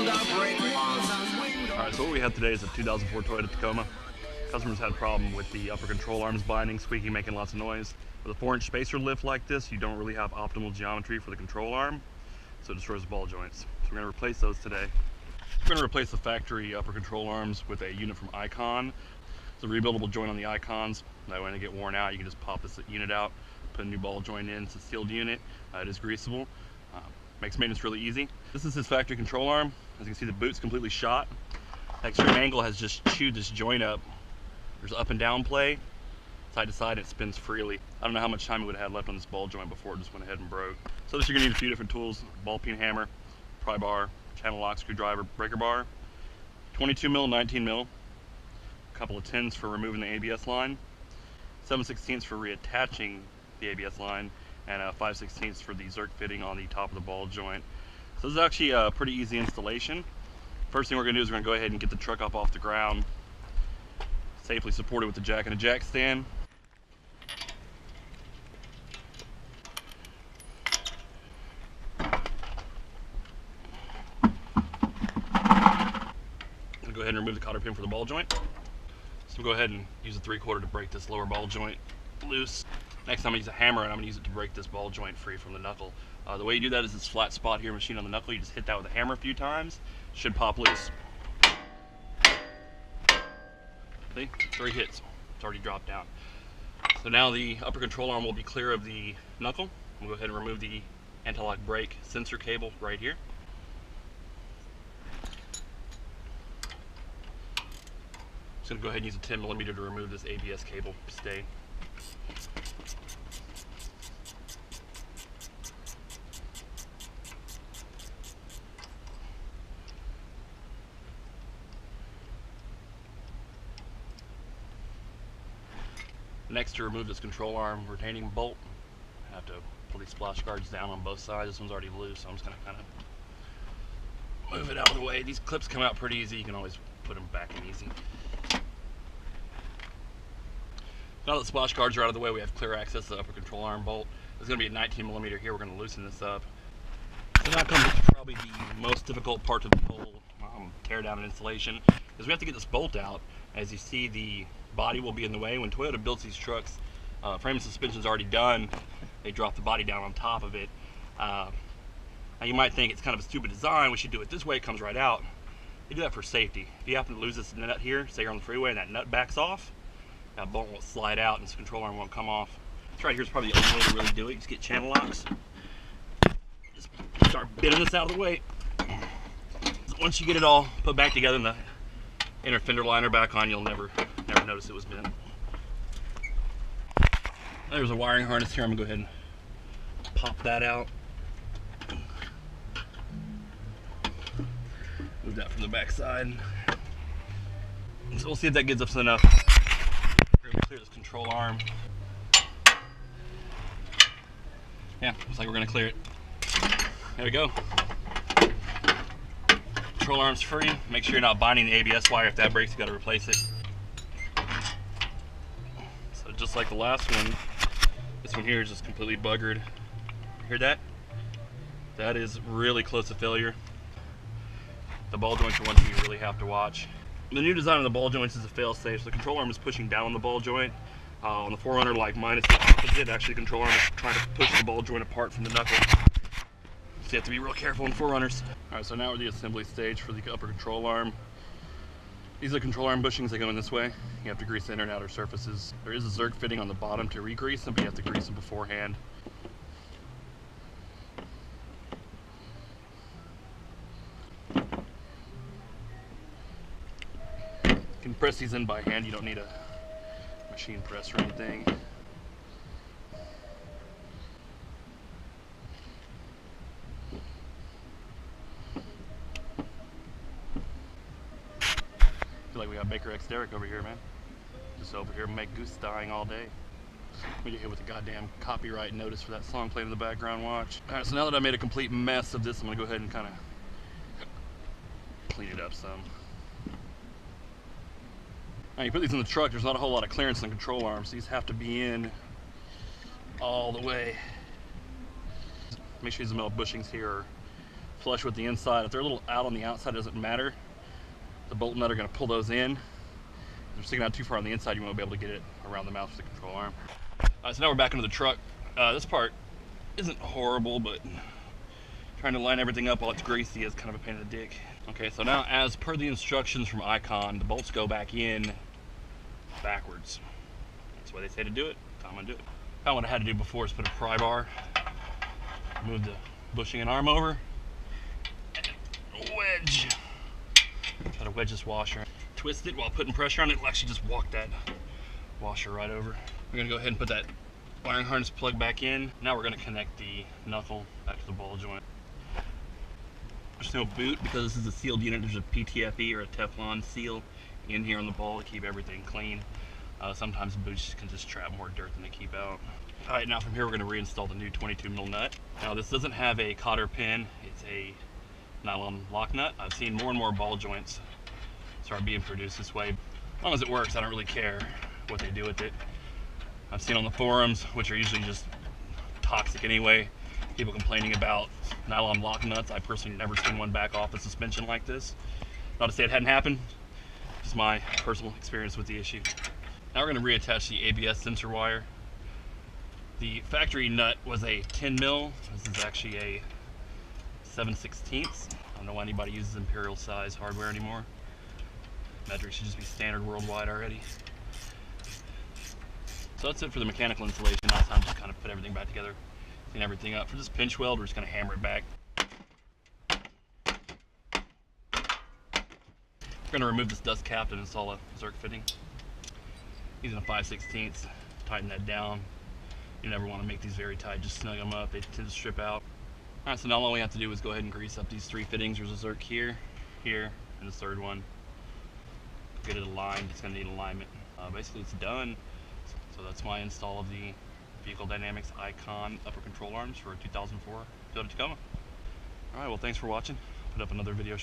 Alright, so what we have today is a 2004 Toyota Tacoma. Customers had a problem with the upper control arms binding, squeaking, making lots of noise. With a 4-inch spacer lift like this, you don't really have optimal geometry for the control arm, so it destroys the ball joints. So we're going to replace those today. We're going to replace the factory upper control arms with a unit from Icon. It's a rebuildable joint on the Icons. That way when they get worn out, you can just pop this unit out, put a new ball joint in. It's a sealed unit. It is greasable. Makes maintenance really easy. This is his factory control arm. As you can see, the boot's completely shot. The extreme angle has just chewed this joint up. There's up and down play, side to side, and it spins freely. I don't know how much time it would have had left on this ball joint before it just went ahead and broke. So this, you're gonna need a few different tools: ball peen hammer, pry bar, channel lock, screwdriver, breaker bar, 22 mil, 19 mil, a couple of 10s for removing the ABS line, 7/16 for reattaching the ABS line, and 5/16 for the Zerk fitting on the top of the ball joint. So this is actually a pretty easy installation. First thing we're gonna do is we're gonna go ahead and get the truck up off the ground, safely supported with the jack and a jack stand. I'm gonna go ahead and remove the cotter pin for the ball joint. So we'll go ahead and use a 3/4 to break this lower ball joint loose. Next I'm gonna use a hammer, and I'm gonna use it to break this ball joint free from the knuckle. The way you do that is this flat spot here, machine on the knuckle. You just hit that with a hammer a few times. It should pop loose. See? 3 hits. It's already dropped down. So now the upper control arm will be clear of the knuckle. We'll go ahead and remove the anti-lock brake sensor cable right here. Just gonna go ahead and use a 10mm to remove this ABS cable stay. Next, to remove this control arm retaining bolt, I have to pull these splash guards down on both sides. This one's already loose, so I'm just going to kind of move it out of the way. These clips come out pretty easy. You can always put them back in easy. Now that the splash guards are out of the way, we have clear access to the upper control arm bolt. There's going to be a 19mm here. We're going to loosen this up. So now comes probably the most difficult part of the whole tear down and installation, is we have to get this bolt out. As you see, the body will be in the way. When Toyota builds these trucks, frame and suspension's already done. They drop the body down on top of it. Now you might think it's kind of a stupid design. We should do it this way. It comes right out. They do that for safety. If you happen to lose this nut here, say you're on the freeway and that nut backs off, that bolt won't slide out and this control arm won't come off. This right here is probably the only way to really do it. You just get channel locks. Just start bending this out of the way. Once you get it all put back together and the inner fender liner back on, you'll never notice it was bent. There's a wiring harness here. I'm gonna go ahead and pop that out. Move that from the back side. So we'll see if that gives us enough. We're gonna clear this control arm. Yeah, looks like we're gonna clear it. There we go. Control arm's free. Make sure you're not binding the ABS wire. If that breaks, you gotta replace it. So just like the last one, this one here is just completely buggered. Hear that? That is really close to failure. The ball joints are ones you really have to watch. The new design of the ball joints is a fail-safe. So the control arm is pushing down on the ball joint. On the 4Runner, like mine, it's the opposite. Actually, the control arm is trying to push the ball joint apart from the knuckle. So you have to be real careful in 4Runners. Alright, so now we're at the assembly stage for the upper control arm. These are control arm bushings. They go in this way. You have to grease the inner and outer surfaces. There is a Zerk fitting on the bottom to re-grease them, but you have to grease them beforehand. You can press these in by hand. You don't need a machine press or anything. Like we got Baker X Derrick over here, man. Just over here make goose dying all day. We get hit with a goddamn copyright notice for that song playing in the background. Watch. Alright, so now that I made a complete mess of this, I'm gonna go ahead and kind of clean it up some. Now you put these in the truck, there's not a whole lot of clearance in the control arms. These have to be in all the way. Make sure these metal bushings here are flush with the inside. If they're a little out on the outside, it doesn't matter. The bolt nut are going to pull those in. If they're sticking out too far on the inside, you won't be able to get it around the mouth of the control arm. Alright, so now we're back into the truck. This part isn't horrible, but trying to line everything up while it's greasy is kind of a pain in the dick. Okay, so now as per the instructions from Icon, the bolts go back in backwards. That's why they say to do it. I'm gonna do it. Now what I had to do before is put a pry bar, move the bushing and arm over, and wedge. Try to wedge this washer. Twist it while putting pressure on it. It'll actually just walk that washer right over. We're gonna go ahead and put that wiring harness plug back in. Now we're gonna connect the knuckle back to the ball joint. There's no boot because this is a sealed unit. There's a PTFE or a Teflon seal in here on the ball to keep everything clean. Sometimes boots can just trap more dirt than they keep out. Alright, now from here we're going to reinstall the new 22mm nut. Now this doesn't have a cotter pin, it's a nylon lock nut. I've seen more and more ball joints start being produced this way. As long as it works, I don't really care what they do with it. I've seen on the forums, which are usually just toxic anyway, people complaining about nylon lock nuts. I personally never seen one back off a suspension like this. Not to say it hadn't happened, just my personal experience with the issue. Now we're going to reattach the ABS sensor wire. The factory nut was a 10mm. This is actually a 7/16. I don't know why anybody uses imperial size hardware anymore. Metric should just be standard worldwide already. So that's it for the mechanical installation. Last time just kind of put everything back together, clean everything up. For this pinch weld, we're just going to hammer it back. We're going to remove this dust cap and install a Zerk fitting. Using a 5/16, tighten that down. You never want to make these very tight, just snug them up. They tend to strip out. Alright, so now all we have to do is go ahead and grease up these 3 fittings. There's a Zerk here, here, and the third one. Get it aligned. It's going to need alignment. Basically, it's done. So that's my install of the Vehicle Dynamics Icon upper control arms for a 2004 Toyota Tacoma. Alright, well thanks for watching. Put up another video.